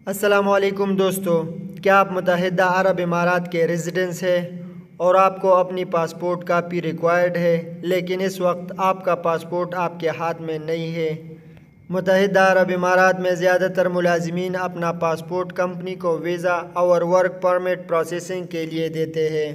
السلام علیکم دوستو، کیا آپ متحدہ عرب امارات کے ریزیڈنس ہیں اور آپ کو اپنی پاسپورٹ کاپی ریکوائرڈ ہے، لیکن اس وقت آپ کا پاسپورٹ آپ کے ہاتھ میں نہیں ہے؟ متحدہ عرب امارات میں زیادہ تر ملازمین اپنا پاسپورٹ کمپنی کو ویزا اور ورک پرمٹ پروسیسنگ کے لیے دیتے ہیں،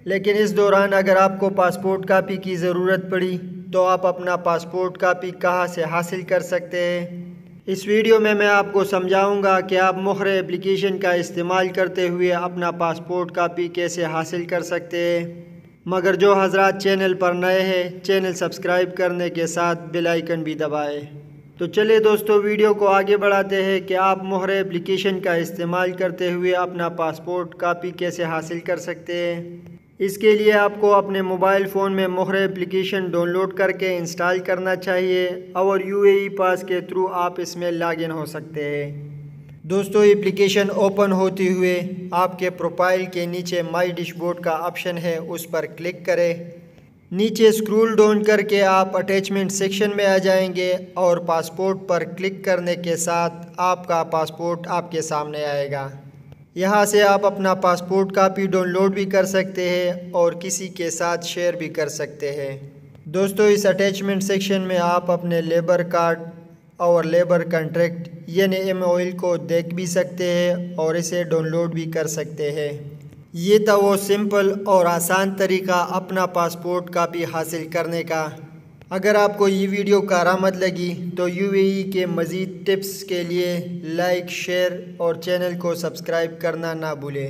لیکن اس دوران اگر آپ کو پاسپورٹ کاپی کی ضرورت پڑی تو آپ اپنا پاسپورٹ کاپی کہاں سے حاصل کر سکتے ہیں؟ اس ویڈیو میں آپ کو سمجھاؤں گا کہ آپ مہر اپلیکیشن کا استعمال کرتے ہوئے اپنا پاسپورٹ کاپی کیسے حاصل کر سکتے ہیں۔ مگر جو حضرات چینل پر نئے ہیں، چینل سبسکرائب کرنے کے ساتھ بیل آئیکن بھی دبائیں۔ تو چلے دوستو، ویڈیو کو آگے بڑھاتے ہیں کہ آپ مہر اپلیکیشن کا استعمال کرتے ہوئے اپنا پاسپورٹ کاپی کیسے حاصل کر سکتے ہیں۔ اس کے لیے آپ کو اپنے موبائل فون میں مہر اپلیکیشن ڈاؤن لوڈ کر کے انسٹال کرنا چاہیے اور UAE پاس کے تھرو آپ اس میں لاگ ان ہو سکتے ہیں۔ دوستو، اپلیکیشن اوپن ہوتے ہوئے آپ کے پروفائل کے نیچے مائی ڈیش بورڈ کا آپشن ہے، اس پر کلک کریں۔ نیچے سکرول ڈاؤن کر کے آپ اٹیچمنٹ سیکشن میں آ جائیں گے اور پاسپورٹ پر کلک کرنے کے ساتھ آپ کا پاسپورٹ آپ کے سامنے آئے گا۔ یہاں سے آپ اپنا پاسپورٹ کاپی ڈاؤن لوڈ بھی کر سکتے ہیں اور کسی کے ساتھ شیئر بھی کر سکتے ہیں۔ دوستو، اس اٹیچمنٹ سیکشن میں آپ اپنے لیبر کارڈ اور لیبر کنٹریکٹ یعنی MOL کو دیکھ بھی سکتے ہیں اور اسے ڈاؤن لوڈ بھی کر سکتے ہیں۔ یہ تھا وہ سمپل اور آسان طریقہ اپنا پاسپورٹ کاپی حاصل کرنے کا۔ اگر آپ کو یہ ویڈیو کارآمد لگی تو UAE کے مزید ٹپس کے لیے لائک، شیئر اور چینل کو سبسکرائب کرنا نہ بھولیں۔